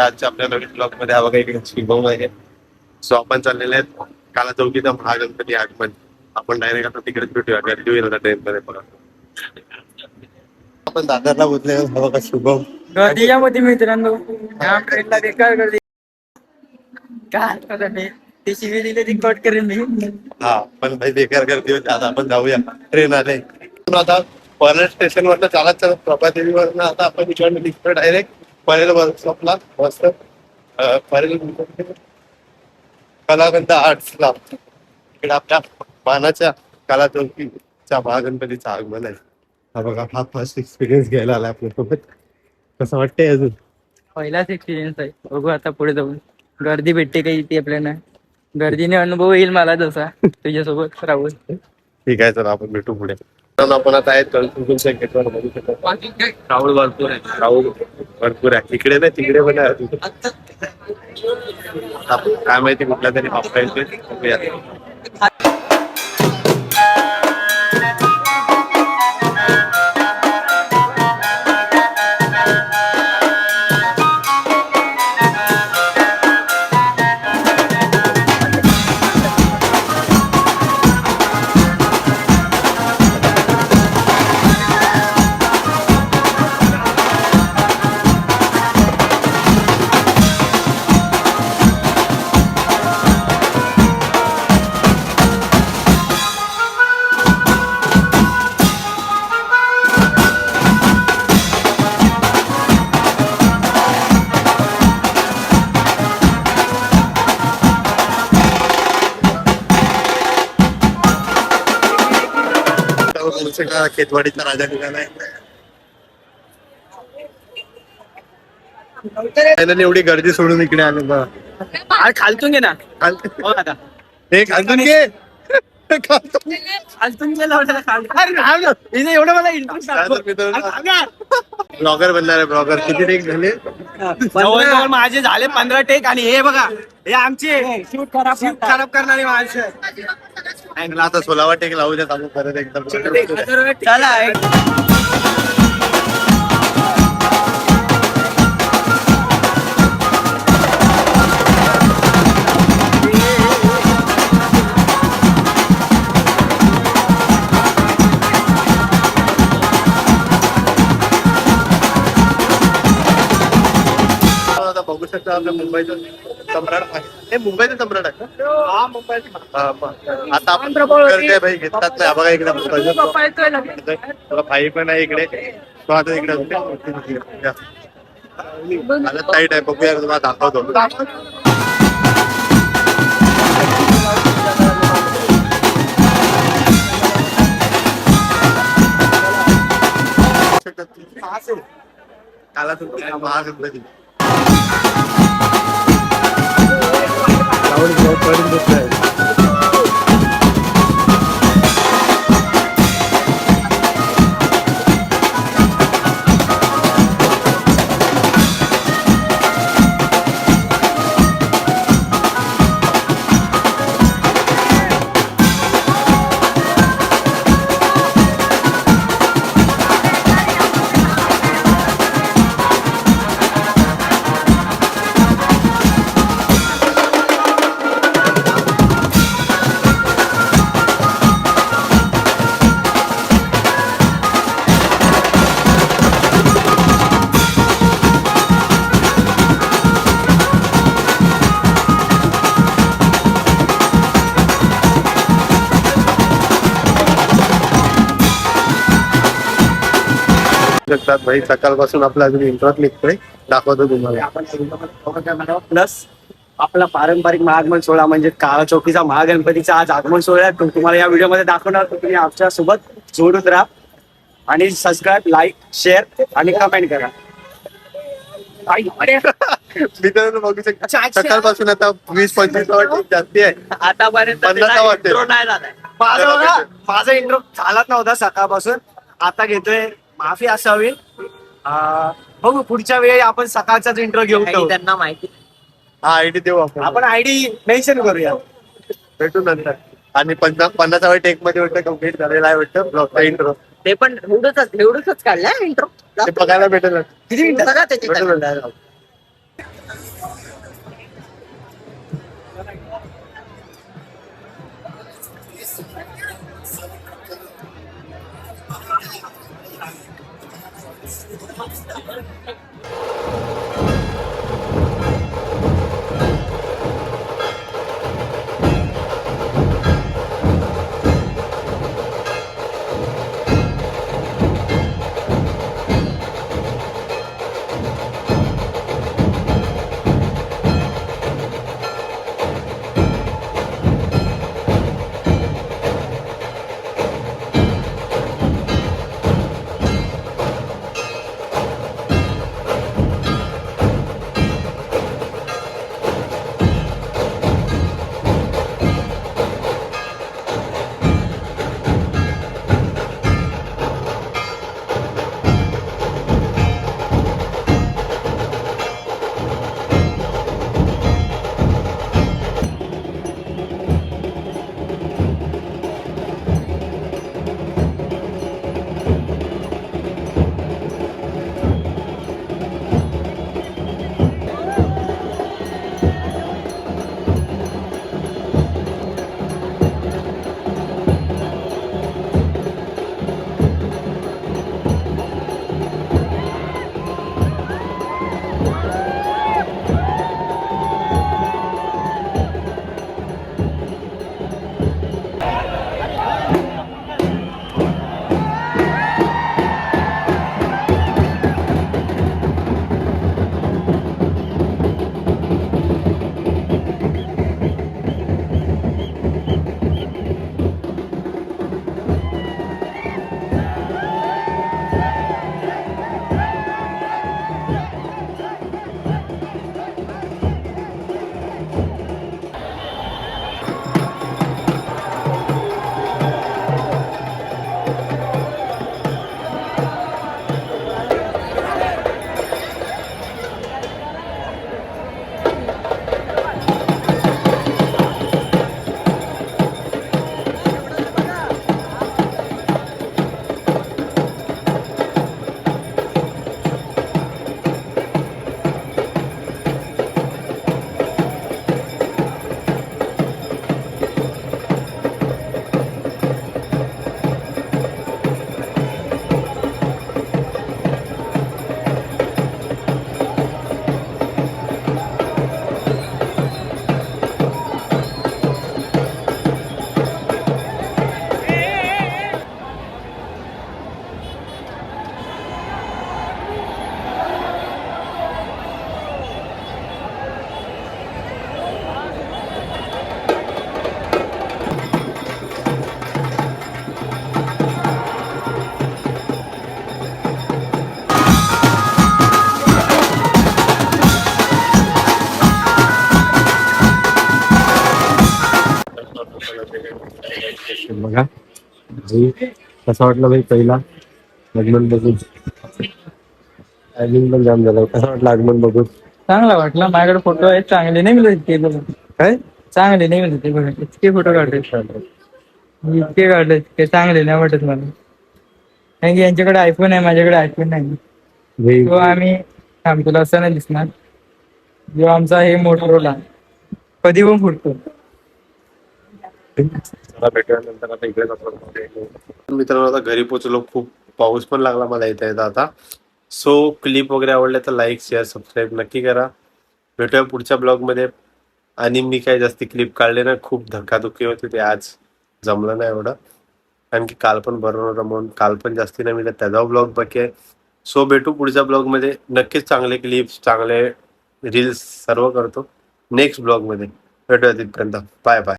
आजच्या आपल्या नवीन ब्लॉग मध्ये हा बघा इकडे शिवम आहे. सो आपण चाललेले आहेत काला चौकीचा महागणपती आगमन. आपण डायरेक्ट आता तिकडेच भेटूया, गर्दी होईल आता ट्रेन मध्ये परत. आपण दादरला उतरले हा बघा शुभम. गर्दीच्या मध्ये मित्रांनो या ट्रेनला बेकार गर्दी. काय ती शिवी दिली ती कट करेन मी. हा पण भाई बेकार गर्दी होती. आता आपण जाऊया, ट्रेन आले. आता पनवेल स्टेशन वरनं चालत प्रभादेवीवरनं आता आपण इकडे निघतो डायरेक्ट परेल वर्कशॉपला. मस्त परेल कलावंत आर्ट्सला. इकडे आपल्या मानाच्या काला चौकीच्या महागणपतीचं आगमन आहे. हा बघा, हा फर्स्ट एक्सपिरियन्स घ्यायला आला आपल्यासोबत. कसं वाटतंय अजून? पहिलाच एक्सपिरियन्स आहे. बघू आता पुढे जाऊन गर्दी भेटते काही ती आपल्याला. गर्दीने अनुभव येईल मला जसा तुझ्यासोबत राहुल. ठीक आहे, चला आपण भेटू पुढे. आपण आता आहेत गेटवर बघू शकतो. राहुल भरपूर आहे, राहुल भरपूर आहे. इकडे नाही तिकडे पण आहे. काय माहिती कुठल्या तरी बाप्पा येतोय. खेतवाडीचा राजा निघालाय. एवढी गर्दी सोडून इकडे आले बघा. खालतून घे ना. हे खालतून घे. खालतून गेला एवढं मला इंटरेस्ट. ब्लॉगर बनणार आहे, ब्लॉगर. किती टेक झाले? माझे झाले 15 टेक. आणि हे बघा, हे आमचे शूट खराब करणारे माणसं. आता 16वा टेक लावू द्या चालू परत एकदम. चला बघू शकता आपल्या मुंबईचं सम्राट आहे. हे मुंबईचं सम्राट आहे का? हा मुंबईत. आता आपण करते भाई, घेतात नाही. बघा इकडे तुला भाई पण आहे इकडे. तो आता इकडे टाईट आहे. बघूया तुम्हाला दाखवतो. काला तुमचा महागणपती शकतात भाई. सकाळपासून आपला अजून इंट्रोट निघतोय, दाखवतो तुम्हाला. प्लस आपला पारंपरिक महागमन सोहळा म्हणजे काळा चौकीचा महागणपतीचा आज आगमन सोहळा आहे. तुम्हाला या व्हिडिओ मध्ये दाखवणार. तुम्ही आमच्या सोबत जोडून राहा आणि सबस्क्राईब, लाईक, शेअर आणि कमेंट करा. मित्रांनो बघू शकता सकाळपासून आता 20-25 जास्ती आहे. आतापर्यंत 50 इंट्रो नाही झालाय. माझा इंट्रो झालाच नव्हता सकाळपासून. आता घेतोय, माफी असावी. बघू पुढच्या वेळी आपण सकाळचाच इंट्रो घेऊ. त्यांना माहिती. हा आयडी देऊ आपण आयडी मेन्शन करूया. भेटू नंतर. आणि 50व्या टेक मध्ये वाटतं कम्प्लीट झालेला आहे वाटतं ब्लॉगचा इंट्रो. ते पण एवढंच काढलंय इंट्रो. ते बघायला भेटेल. किती मिनिटं बघा भाई कसा वाटला भाई पहिला आगमन बघून टायमिंग पण जाम झालं कसा वाटलं आगमन बघून चांगला वाटला माझ्याकडे फोटो आहेत चांगले नाही मिळत ते बघा काय चांगले नाही मिळत ते बघा इतके फोटो काढले इतके काढले ते चांगले नाही वाटत मला कारण की यांच्याकडे आयफोन आहे माझ्याकडे आयफोन नाही भाई तो आम्ही थांब तुला असं नाही दिसणार जो आमचा हे मोटरोला कधी पण फुटतो चला भेटूया नंतर आता इकडेच आपण मित्रांनो आता घरी पोहोचलो खूप पाऊस पण लागला मला येता येता आता सो क्लिप वगैरे आवडल्या तर लाईक शेअर सबस्क्राईब नक्की करा भेटूया पुढच्या ब्लॉगमध्ये आणि मी काही जास्ती क्लिप काढले ना खूप धक्काधुक्की होती ते आज जमलं नाही एवढं कारण की काल पण बरं नव्हतं म्हणून काल पण जास्ती नाही मिळत त्याचा ब्लॉग बाकी आहे सो भेटू पुढच्या ब्लॉगमध्ये नक्कीच चांगले क्लिप्स चांगले रील्स सर्व करतो नेक्स्ट ब्लॉगमध्ये भेटूया तिथपर्यंत बाय बाय